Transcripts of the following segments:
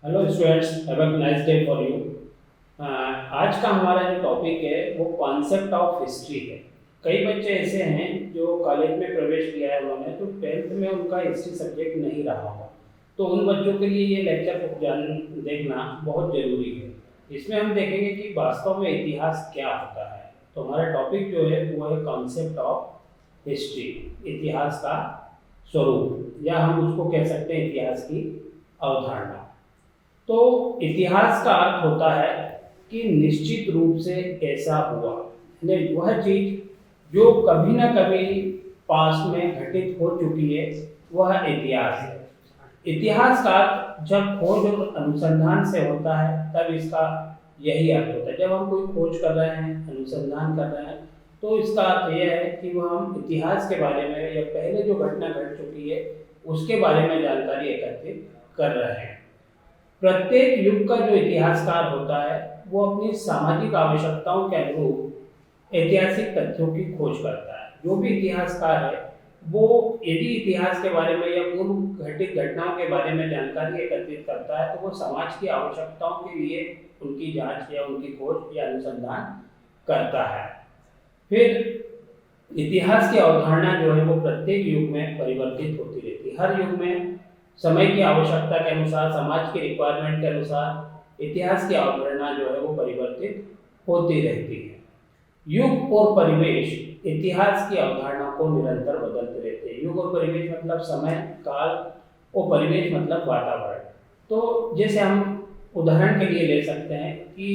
Hello students, have a nice day for you. आज का हमारा जो टॉपिक है वो कॉन्सेप्ट ऑफ हिस्ट्री है। कई बच्चे ऐसे हैं जो कॉलेज में प्रवेश किया है उन्होंने, तो 12th में उनका हिस्ट्री सब्जेक्ट नहीं रहा होगा। तो उन बच्चों के लिए ये लेक्चर को जान देखना बहुत ज़रूरी है। इसमें हम देखेंगे कि वास्तव में इतिहास क्या होता है। तो हमारा टॉपिक जो है वो है कॉन्सेप्ट ऑफ हिस्ट्री, इतिहास का स्वरूप, या हम उसको कह सकते हैं इतिहास की अवधारणा। तो इतिहास का अर्थ होता है कि निश्चित रूप से ऐसा हुआ, यानी वह चीज जो कभी ना कभी पास्ट में घटित हो चुकी है, वह इतिहास है। इतिहास का अर्थ जब खोज और अनुसंधान से होता है तब इसका यही अर्थ होता है। जब हम कोई खोज कर रहे हैं, अनुसंधान कर रहे हैं, तो इसका अर्थ यह है कि वह हम इतिहास के बारे में या पहले जो घटना घट चुकी है उसके बारे में जानकारी एकत्रित कर रहे हैं। प्रत्येक युग का जो इतिहासकार होता है वो अपनी सामाजिक आवश्यकताओं के अनुरूप ऐतिहासिक तथ्यों की खोज करता है। जो भी इतिहासकार है वो यदि इतिहास के बारे में या पूर्व घटित घटनाओं के बारे में जानकारी एकत्रित करता है तो वो समाज की आवश्यकताओं के लिए उनकी जांच या उनकी खोज या अनुसंधान करता है। फिर इतिहास की अवधारणा जो है वो प्रत्येक युग में परिवर्तित होती रहती है। हर युग में समय की आवश्यकता के अनुसार, समाज की रिक्वायरमेंट के अनुसार इतिहास की अवधारणा जो है वो परिवर्तित होती रहती है। युग और परिवेश इतिहास की अवधारणा को निरंतर बदलते रहते हैं। युग और परिवेश मतलब समय काल, और परिवेश मतलब वातावरण। तो जैसे हम उदाहरण के लिए ले सकते हैं कि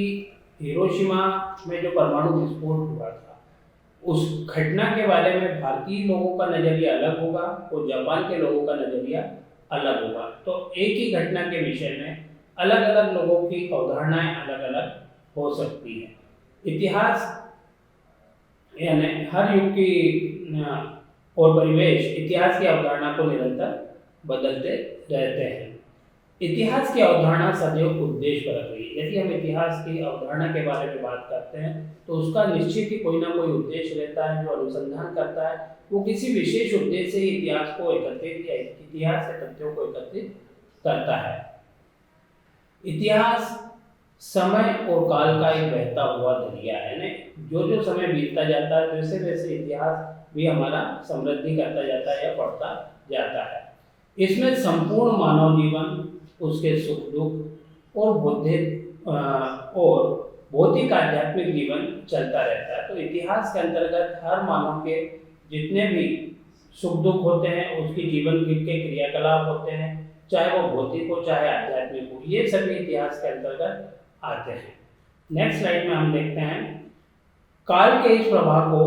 हिरोशिमा में जो परमाणु विस्फोट हुआ था, उस घटना के बारे में भारतीय लोगों का नजरिया अलग होगा और जापान के लोगों का नजरिया अलग होगा। तो एक ही घटना के विषय में अलग अलग लोगों की अवधारणाएं अलग अलग हो सकती हैं। इतिहास यानी हर युग की और परिवेश इतिहास की अवधारणा को निरंतर बदलते रहते हैं। इतिहास की अवधारणा सदैव उद्देश्य पर रही है। यदि हम इतिहास की अवधारणा के बारे में बात करते हैं तो उसका निश्चित ही कोई ना कोई उद्देश्य रहता है। जो अनुसंधान करता है वो किसी विशेष उद्देश्य से इतिहास को एकत्रित या इतिहास के तथ्यों को एकत्रित करता है। इतिहास समय और काल का एक बहता हुआ दरिया है। ने जो जो समय बीतता जाता है वैसे वैसे इतिहास भी हमारा समृद्धि करता जाता है या बढ़ता जाता है। इसमें संपूर्ण मानव जीवन, उसके सुख दुख और भौतिक आध्यात्मिक जीवन चलता रहता है। तो इतिहास के अंतर्गत हर मानव के जितने भी सुख दुख होते हैं, उसकी जीवन के क्रियाकलाप होते हैं, चाहे वो भौतिक हो चाहे आध्यात्मिक हो, ये सभी इतिहास के अंतर्गत आते हैं। नेक्स्ट स्लाइड में हम देखते हैं काल के इस प्रभाव को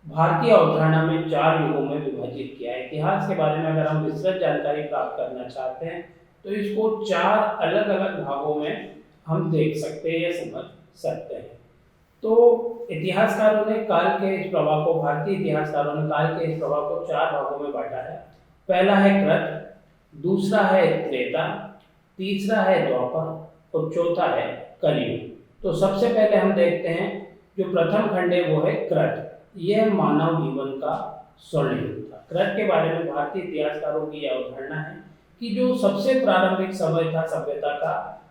भारतीय अवधारणा में 4 युगों में विभाजित किया है। इतिहास के बारे में अगर हम विस्तृत जानकारी प्राप्त करना चाहते हैं तो इसको 4 अलग अलग भागों में हम देख सकते हैं या समझ सकते हैं। तो इतिहासकारों ने काल के इस प्रभाव को, भारतीय इतिहासकारों ने काल के इस प्रभाव को 4 भागों में बांटा है। पहला है कृत, दूसरा है त्रेता, तीसरा है द्वापर और चौथा है कलयुग। तो सबसे पहले हम देखते हैं जो प्रथम खंड है वो है कृत। यह मानव जीवन का स्वर्ण युग था। कृत के बारे में भारतीय इतिहासकारों की यह अवधारणा है कि जो सबसे प्रारंभिक समय था सभ्यता का,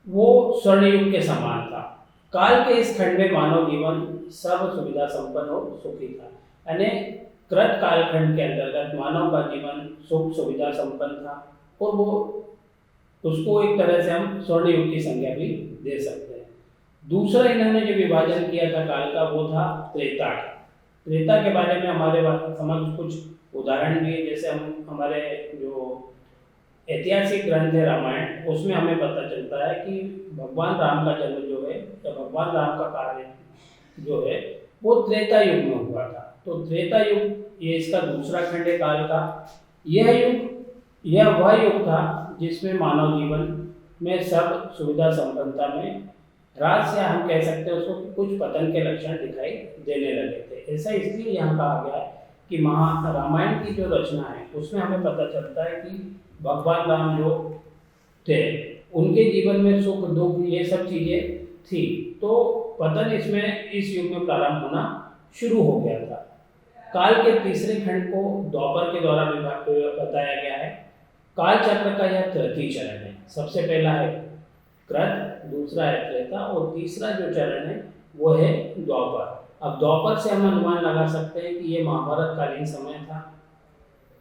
वो स्वर्ण युग के समान था। काल के इस खंड में मानव जीवन सर्व सुविधा संपन्न और सुखी था। यानी कृत कालखंड के अंतर्गत मानव का जीवन सुख सुविधा संपन्न था और वो उसको एक तरह से हम स्वर्ण युग की संज्ञा भी दे सकते हैं। दूसरा इन्होंने जो विभाजन किया था काल का वो था त्रेता का। त्रेता के बारे में हमारे समझ कुछ उदाहरण भी है। जैसे हम हमारे जो ऐतिहासिक ग्रंथ है रामायण, उसमें हमें पता चलता है कि भगवान राम का जन्म जो है या भगवान राम का कार्य जो है वो त्रेता युग में हुआ था। तो त्रेता युग ये इसका दूसरा खंड है काल का। यह वह युग था जिसमें मानव जीवन में सब सुविधा संपन्नता में ह्रास, या हम कह सकते हैं उसको कुछ पतन के लक्षण दिखाई देने लगे थे। ऐसा इसलिए यहाँ कहा गया है कि रामायण की जो रचना है उसमें हमें पता चलता है कि भगवान राम जो थे उनके जीवन में सुख दुख ये सब चीजें थी। तो पतन इसमें इस युग में प्रारंभ होना शुरू हो गया था। काल के तीसरे खंड को द्वापर के द्वारा बताया गया है। काल चक्र का यह तृतीय चरण है। सबसे पहला है कृत, दूसरा है त्रेता और तीसरा जो चरण है वो है द्वापर। अब द्वापर से हम अनुमान लगा सकते हैं कि ये महाभारत कालीन समय था।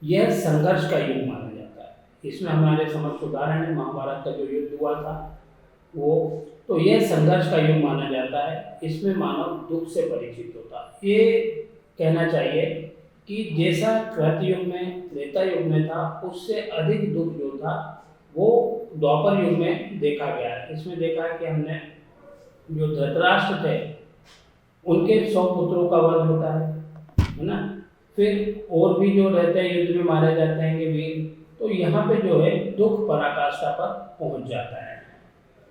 यह संघर्ष का युग माना जाता है। इसमें हमारे समक्ष उदाहरण है महाभारत का जो युद्ध हुआ था वो। तो यह संघर्ष का युग माना जाता है। इसमें मानव दुख से परिचित होता है। ये कहना चाहिए कि जैसा कृत युग में, त्रेता युग में था, उससे अधिक दुख जो था वो द्वापर युग में देखा गया है। इसमें देखा है कि हमने जो धृतराष्ट्र थे उनके 100 पुत्रों का वध होता है ना। फिर और भी जो रहते हैं युद्ध में मारे जाते हैं कि वीर। तो यहाँ पे जो है दुख पराकाष्ठा पर पहुंच जाता है।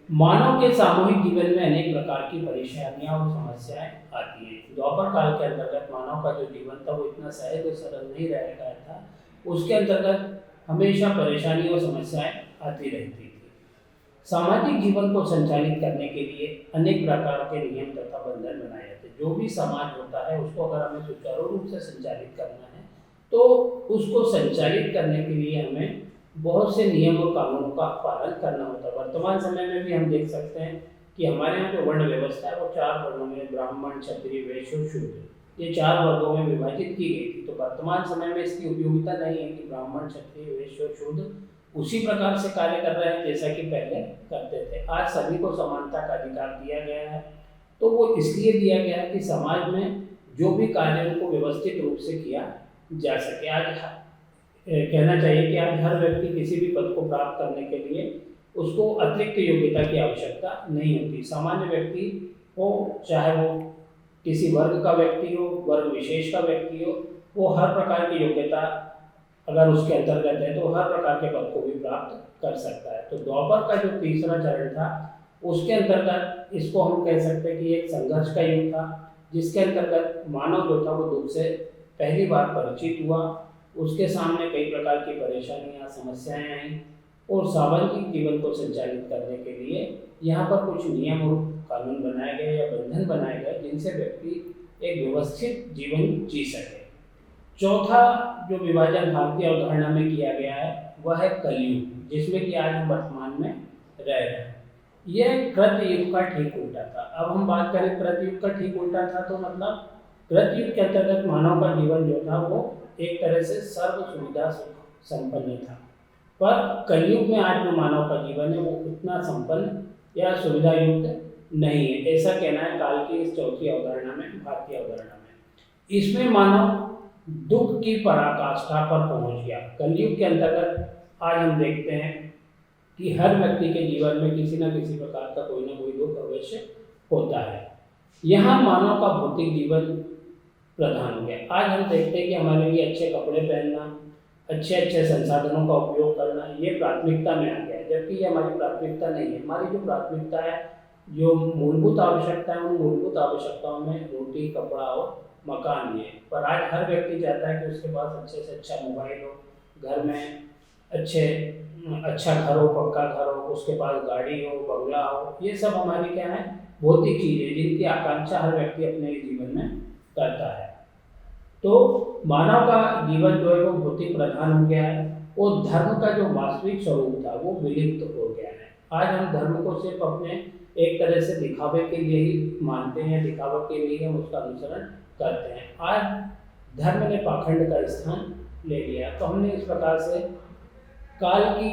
मानव के सामूहिक जीवन में अनेक प्रकार की परेशानियां और समस्याएं आती हैं। द्वापर काल के अंतर्गत मानव का जो जीवन था वो इतना सहज और सरल नहीं रह गया था। उसके अंतर्गत हमेशा परेशानी और समस्याएं आती रहती थी। सामाजिक जीवन को संचालित करने के लिए अनेक प्रकार के नियम तथा बंधन बनाए जाते हैं। जो भी समाज होता है उसको अगर हमें सुचारू रूप से संचालित करना है तो उसको संचालित करने के लिए हमें बहुत से नियम और कानूनों का पालन करना होता है। वर्तमान समय में भी हम देख सकते हैं कि हमारे यहाँ जो वर्ण व्यवस्था है वो 4 वर्णों में, ब्राह्मण, क्षत्रिय, वैश्य और शूद्र, ये 4 वर्गों में विभाजित की गई थी। तो वर्तमान समय में इसकी उपयोगिता नहीं है कि ब्राह्मण, क्षत्रिय, वैश्य और शूद्र उसी प्रकार से कार्य कर रहे हैं जैसा कि पहले करते थे। आज सभी को समानता का अधिकार दिया गया है। तो वो इसलिए दिया गया है कि समाज में जो भी कार्य उनको व्यवस्थित रूप से किया जा सके। आज कहना चाहिए कि आज हर व्यक्ति किसी भी पद को प्राप्त करने के लिए उसको अतिरिक्त योग्यता की आवश्यकता नहीं होती। सामान्य व्यक्ति हो, चाहे वो किसी वर्ग का व्यक्ति हो, वर्ग विशेष का व्यक्ति हो, वो हर प्रकार की योग्यता अगर उसके अंतर्गत है तो हर प्रकार के पद को भी प्राप्त कर सकता है। तो द्वापर का जो तीसरा चरण था उसके अंतर्गत इसको हम कह सकते हैं कि एक संघर्ष का युग था, जिसके अंतर्गत मानव जो था वो दुख से पहली बार परिचित हुआ। उसके सामने कई प्रकार की परेशानियां, समस्याएं आई और सामाजिक जीवन को संचालित करने के लिए यहाँ पर कुछ नियम और कानून बनाए गए या बंधन बनाए गए जिनसे व्यक्ति एक व्यवस्थित जीवन जी सके। चौथा जो विभाजन भारतीय अवधारणा में किया गया है वह है कलयुग, जिसमें कि आज हम वर्तमान में रह रहे हैं। यह कृत युग का ठीक उल्टा था। अब हम बात करें कृत युग का ठीक उल्टा था तो मतलब कृत युग के अंतर्गत मानव का जीवन जो था वो एक तरह से सर्व सुविधा संपन्न था। पर कलयुग में आज जो मानव का जीवन है वो उतना संपन्न या सुविधा युक्त नहीं है, ऐसा कहना है काल की इस चौथी अवधारणा में, भारतीय अवधारणा में। इसमें मानव दुख की पराकाष्ठा पर पहुंच गया। कलयुग के अंतर्गत आज हम देखते हैं कि हर व्यक्ति के जीवन में किसी न किसी प्रकार का कोई ना कोई दुख अवश्य होता है। यहाँ मानव का भौतिक जीवन प्रधान हो गया। आज हम देखते हैं कि हमारे लिए अच्छे कपड़े पहनना, अच्छे अच्छे संसाधनों का उपयोग करना ये प्राथमिकता में आ गया है, जबकि ये हमारी प्राथमिकता नहीं है। हमारी जो प्राथमिकता है, जो मूलभूत आवश्यकता है, उन मूलभूत आवश्यकताओं में रोटी, कपड़ा और मकान भी है। पर आज हर व्यक्ति चाहता है कि उसके पास अच्छे से अच्छा मोबाइल हो, घर में अच्छा घर हो, पक्का घर हो, उसके पास गाड़ी हो, बंगला हो। ये सब हमारी क्या है, भौतिक चीज़ें जिनकी आकांक्षा हर व्यक्ति अपने जीवन में करता है। तो मानव का जीवन जो है वो भौतिक प्रधान हो गया है और धर्म का जो वास्तविक स्वरूप था वो विलुप्त हो गया है। आज हम धर्म को सिर्फ अपने एक तरह से दिखावे के लिए ही मानते हैं, दिखावे के लिए हम उसका अनुसरण करते हैं। आज धर्म ने पाखंड का स्थान ले लिया। तो हमने इस प्रकार से काल की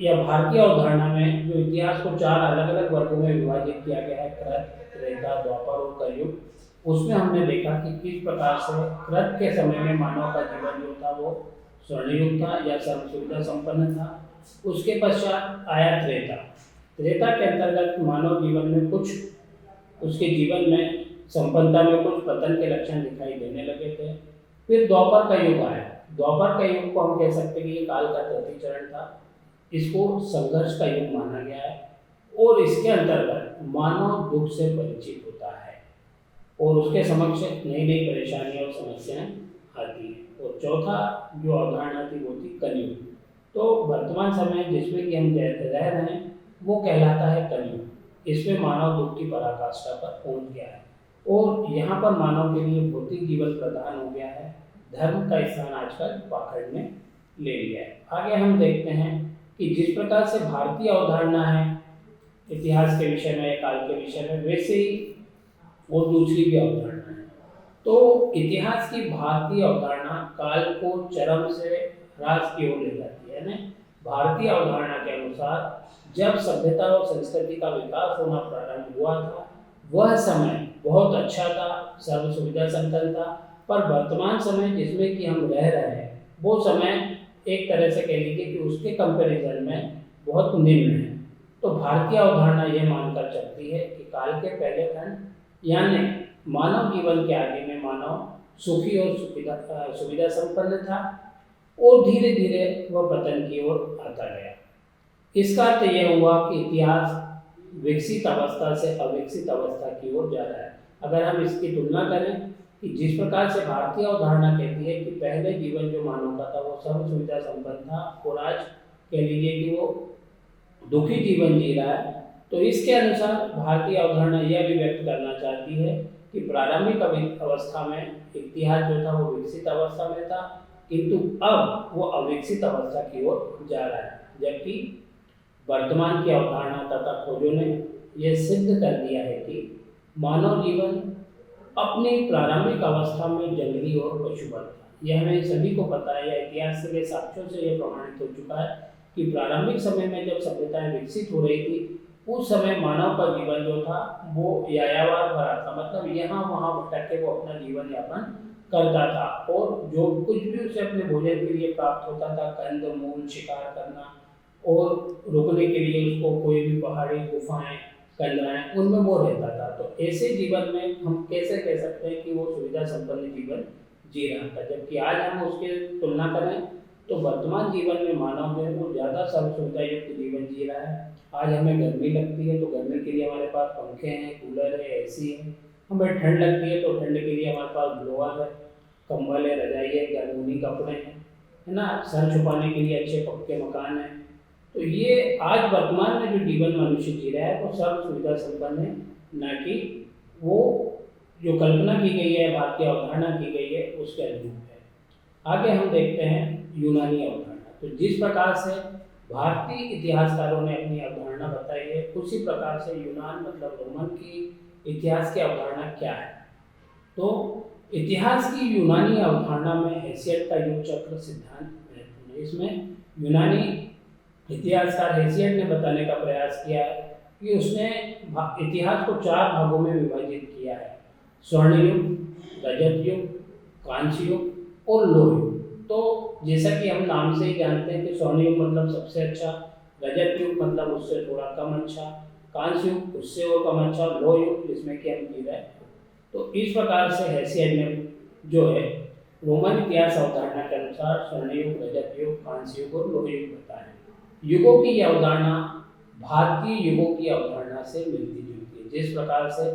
या भारतीय अवधारणा में जो इतिहास को 4 अलग अलग वर्गों में विभाजित किया गया है, कृत, त्रेता, द्वापर और कलयुग, उसमें हमने देखा कि किस प्रकार से कृत के समय में मानव का जीवन जो था वो स्वर्णयुग था या सर्व सुविधा संपन्न था। उसके पश्चात आया त्रेता। त्रेता के अंतर्गत मानव जीवन में कुछ, उसके जीवन में संपन्नता में कुछ पतन के लक्षण दिखाई देने लगे थे। फिर द्वापर का युग आया। द्वापर का युग को हम कह सकते हैं कि ये काल का तृतीय चरण था। इसको संघर्ष का युग माना गया है और इसके अंतर्गत मानव दुख से परिचित होता है और उसके समक्ष नई नई परेशानियां और समस्याएं आती हैं। और चौथा जो अवधारणा थी वो थी कलयुग। तो वर्तमान समय जिसमें कि हम रह रहे हैं वो कहलाता है कलयुग। इसमें मानव दुख की पराकाष्ठा पर पहुंच गया है और यहाँ पर मानव के लिए भौतिक जीवन प्रदान हो गया है। धर्म का स्थान आजकल पाखंड में ले लिया है। आगे हम देखते हैं कि जिस प्रकार से भारतीय अवधारणा है इतिहास के विषय में, काल के विषय में, वैसे ही वो दूसरी भी अवधारणा है। तो इतिहास की भारतीय अवधारणा काल को चरम से ह्रास की ओर ले जाती है। भारतीय अवधारणा के अनुसार जब सभ्यता और संस्कृति का विकास होना प्रारंभ हुआ था, वह समय बहुत अच्छा था, सर्व सुविधा संपन्न था, पर वर्तमान समय जिसमें कि हम रह रहे हैं वो समय एक तरह से कह लीजिए कि उसके कंपैरिजन में बहुत निम्न है। तो भारतीय अवधारणा ये मानकर चलती है कि काल के पहले खंड यानी मानव जीवन के आगे में मानव सुखी और सुविधा संपन्न था और धीरे धीरे वह पतन की ओर आता गया। इसका अर्थ यह हुआ कि इतिहास विकसित अवस्था से अविकसित अवस्था की ओर जा रहा है। अगर हम इसकी तुलना करें कि जिस प्रकार से भारतीय अवधारणा कहती है कि पहले जीवन जो मानव का था वो सर्व सुविधा संपन्न था और आज कह लीजिए कि वो दुखी जीवन जी रहा है, तो इसके अनुसार भारतीय अवधारणा यह भी व्यक्त करना चाहती है कि प्रारंभिक अवस्था में इतिहास जो था वो विकसित अवस्था में था, किंतु अब वो अविकसित अवस्था की ओर जा रहा है। जबकि वर्तमान की अवधारणा तथा खोजों ने यह सिद्ध कर दिया है कि मानव जीवन अपनी प्रारंभिक अवस्था में जंगली और पशुबल था। यह हमें सभी को पता है, यह इतिहास के साक्ष्यों से यह प्रमाणित हो चुका है कि प्रारंभिक समय में जब सभ्यताएं विकसित हो रही थी उस समय मानव का जीवन जो था वो यायावर भरा था, मतलब यहाँ वहाँ भटक के वो अपना जीवन यापन करता था और जो कुछ भी उसे अपने भोजन के लिए प्राप्त होता था, कंद मूल शिकार करना और रुकने के लिए उसको कोई भी पहाड़ी गुफाएं कंदराएं उनमें वो रहता था। तो ऐसे जीवन में हम कैसे कह सकते हैं कि वो सुविधा संपन्न जीवन जी रहा था, जबकि आज हम उसके तुलना करें तो वर्तमान जीवन में मानव जो है वो ज़्यादा सर्व सुविधा युक्त जीवन जी रहा है। आज हमें गर्मी लगती है तो गर्मी के लिए हमारे पास पंखे हैं, कूलर है, एसी है। हमें ठंड लगती है तो ठंड के लिए हमारे पास ब्लोअर है, कंबल है, रजाई है, गर्मी कपड़े हैं, है ना, सर छुपाने के लिए अच्छे पक्के मकान हैं। तो ये आज वर्तमान में जो जीवन मनुष्य जी रहा है वो सर्व सुविधा संपन्न है, न कि वो जो कल्पना की गई है, भारतीय अवधारणा की गई है उसके अनुरूप है। आगे हम देखते हैं यूनानी अवधारणा। तो जिस प्रकार से भारतीय इतिहासकारों ने अपनी अवधारणा बताई है उसी प्रकार से यूनान मतलब रोमन की इतिहास की अवधारणा क्या है। तो इतिहास की यूनानी अवधारणा में हैसियत का युग चक्र सिद्धांत महत्वपूर्ण है। इसमें यूनानी इतिहासकार हैसियत ने बताने का प्रयास किया है कि उसने इतिहास को 4 भागों में विभाजित किया है: स्वर्ण युग, रजत युग, कांस्य युग और लोह युग। तो जैसा कि हम नाम से ही जानते हैं कि स्वर्ण युग मतलब सबसे अच्छा, रजत युग मतलब उससे थोड़ा कम अच्छा, कांस्य युग उससे और कम अच्छा, लोह युग जिसमें कि हम जी रहे हैं। तो इस प्रकार से हैसियत ने जो है रोमन इतिहास अवधारणा के अनुसार स्वर्ण युग, रजत युग, कांस्य युग और लोह युग बताए। युगों की यह अवधारणा भारतीय युगों की अवधारणा से मिलती जुलती है। जिस प्रकार से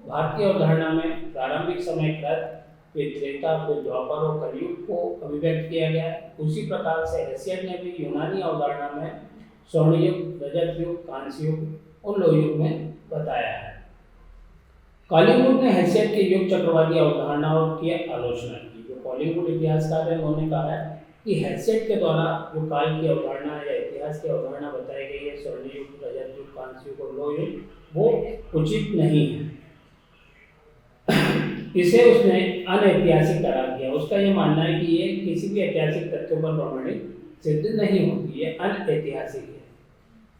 भारतीय अवधारणा में प्रारंभिक समय कृत, फिर त्रेता, फिर द्वापर और कलयुग को अभिव्यक्त किया गया है, उसी प्रकार से हैसियत ने भी यूनानी अवधारणा में स्वर्ण युग, रजत युग, कांस्य युग और लोह युग में बताया है। कॉलिंगवुड ने हैसियत के युग चक्रवादी अवधारणाओं की आलोचना की। जो कॉलिंगवुड इतिहासकार है उन्होंने कहा है कि हैसियत के द्वारा जो काल की अवधारणा या इतिहास की अवधारणा बताई गई है, स्वर्ण युग, रजत युग, कांस्य युग और लोह युग, वो उचित नहीं है। इसे उसने अनऐतिहासिक करार दिया। उसका ये मानना है कि ये किसी भी ऐतिहासिक तथ्यों पर प्रमाणित सिद्ध नहीं होती, ये अनऐतिहासिक है।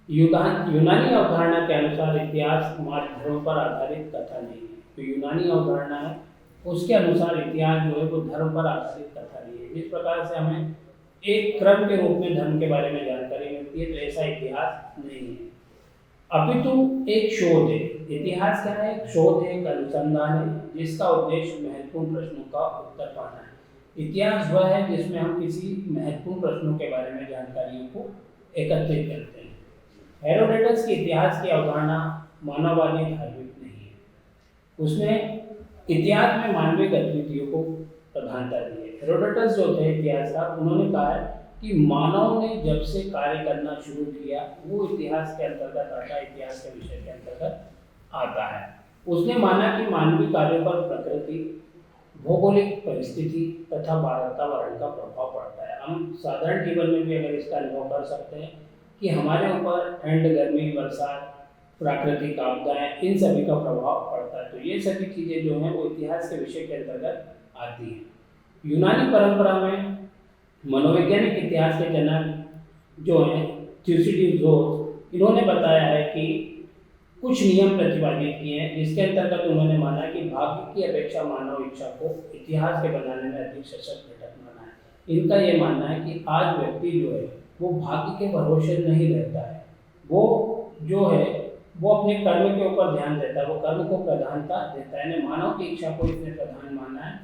यूनानी अवधारणा के अनुसार इतिहास मात्र धर्म पर आधारित कथा नहीं है। तो यूनानी अवधारणा है उसके अनुसार इतिहास जो है वो धर्म पर आधारित कथा नहीं है। जिस प्रकार से हमें एक क्रम के रूप में धर्म के बारे में जानकारी मिलती है तो ऐसा इतिहास नहीं है, अपितु एक शोध है। इतिहास क्या है? एक शोध है, एक अनुसंधान है जिसका उद्देश्य महत्वपूर्ण प्रश्नों का उत्तर पाना है। इतिहास वह है जिसमें हम किसी महत्वपूर्ण प्रश्नों के बारे में जानकारियों को एकत्रित करते हैं। हेरोडोटस की इतिहास की अवधारणा मानववादी धार्मिक नहीं है। उसने इतिहास में मानवीय गतिविधियों को प्रधानता दी है। हेरोडोटस जो थे इतिहासकार, उन्होंने कहा है कि मानव ने जब से कार्य करना शुरू किया वो इतिहास के अंतर्गत आता है, इतिहास के विषय के अंतर्गत आता है। उसने माना कि मानवीय कार्यों पर प्रकृति, भौगोलिक परिस्थिति तथा वातावरण का प्रभाव पड़ता है। हम साधारण जीवन में भी अगर इसका अनुभव कर सकते हैं कि हमारे ऊपर ठंड, गर्मी, बरसात, प्राकृतिक आपदाएं, इन सभी का प्रभाव पड़ता है। तो ये सभी चीज़ें जो हैं वो इतिहास के विषय के अंतर्गत आती हैं। यूनानी परंपरा में मनोवैज्ञानिक इतिहास के जनक जो हैं थ्यूसिडिड्स, इन्होंने बताया है कि कुछ नियम प्रतिपादित किए हैं जिसके अंतर्गत उन्होंने माना कि भाग्य की अपेक्षा मानव इच्छा को इतिहास के बनाने में अधिक सशक्त घटक माना है। इनका ये मानना है कि आज व्यक्ति जो है वो भाग्य के भरोसे नहीं रहता है, वो जो है वो अपने कर्म के ऊपर ध्यान देता है, वो कर्म को प्रधानता देता है, यानी मानव की इच्छा को इसने प्रधान माना है।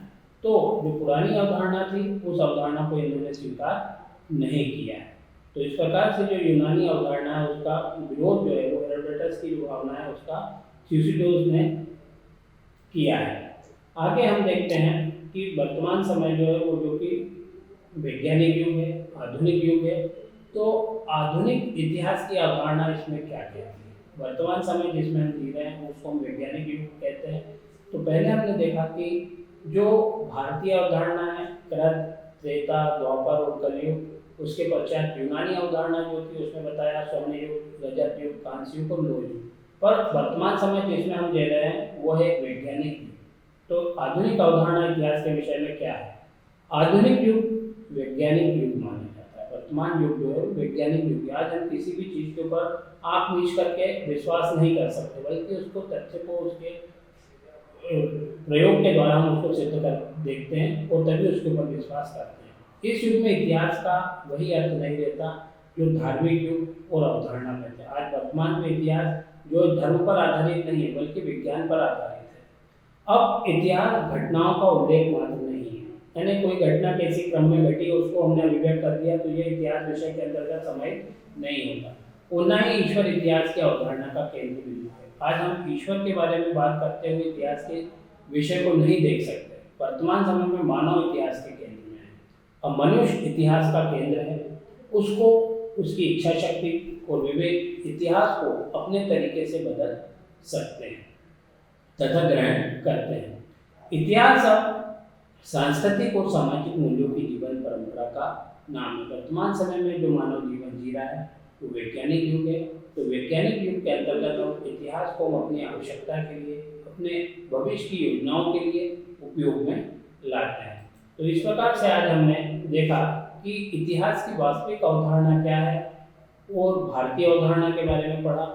तो जो पुरानी अवधारणा थी उस अवधारणा को इन्होंने स्वीकार नहीं किया है। तो इस प्रकार से जो यूनानी अवधारणा है उसका विरोध जो है वो हेरोडोटस की जो भावना है उसका थ्यूसिडिड्स ने किया है। आगे हम देखते हैं कि वर्तमान समय जो है वो जो कि वैज्ञानिक युग है, आधुनिक युग है। तो आधुनिक इतिहास की अवधारणा इसमें क्या कहती है? वर्तमान समय जिसमें हम जी रहे हैं उसको हम वैज्ञानिक युग कहते हैं। तो पहले हमने देखा कि जो भारतीय अवधारणा है कृत, त्रेता, द्वापर और कलयुग, उसके पश्चात यूनानी अवधारणा जो थी उसमें बताया स्वर्ण युग, रजत युग, कांस्य युग और लोह युग। पर वर्तमान समय जिसमें हम दे रहे हैं वो है वैज्ञानिक युग। तो आधुनिक अवधारणा इतिहास के विषय में क्या है? आधुनिक युग वैज्ञानिक युग माना जाता है। वर्तमान युग जो है वैज्ञानिक युग है। आज हम किसी भी चीज़ के ऊपर आँख मीच करके विश्वास नहीं कर सकते, बल्कि उसको तथ्य को उसके प्रयोग के द्वारा हम उसको सिद्ध कर देखते हैं और तभी उसके ऊपर विश्वास करते हैं। इस युग में इतिहास का वही अर्थ नहीं रहता जो धार्मिक युग और अवधारणा में थे। आज वर्तमान में इतिहास जो धर्म पर आधारित नहीं है बल्कि विज्ञान पर आधारित है। अब इतिहास घटनाओं का उल्लेख मात्र नहीं है, यानी कोई घटना कैसी क्रम में घटी उसको हमने अभिव्यक्त कर दिया तो ये इतिहास विषय के अंतर्गत समाहित नहीं होता। उतना ही ईश्वर इतिहास की अवधारणा का केंद्र बिंदु है। आज हम ईश्वर के बारे में बात करते हुए इतिहास के विषय को नहीं देख सकते। वर्तमान समय में मानव इतिहास के केंद्र में है। अब मनुष्य इतिहास का केंद्र है, उसको उसकी इच्छा शक्ति और विवेक इतिहास को अपने तरीके से बदल सकते हैं तथा ग्रहण करते हैं। इतिहास अब सांस्कृतिक और सामाजिक मूल्यों की जीवन परंपरा का नाम है। वर्तमान समय में जो मानव जीवन जी रहा है वो वैज्ञानिक युग है। तो वैज्ञानिक युग के अंतर्गत हम इतिहास को अपनी आवश्यकता के लिए, अपने भविष्य की योजनाओं के लिए उपयोग में लाते हैं। तो इस प्रकार से आज हमने देखा कि इतिहास की वास्तविक अवधारणा क्या है और भारतीय अवधारणा के बारे में पढ़ा,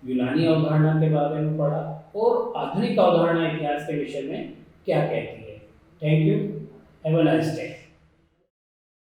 यूनानी अवधारणा के बारे में पढ़ा और आधुनिक अवधारणा इतिहास के विषय में क्या कहती है। Thank you, have a nice day.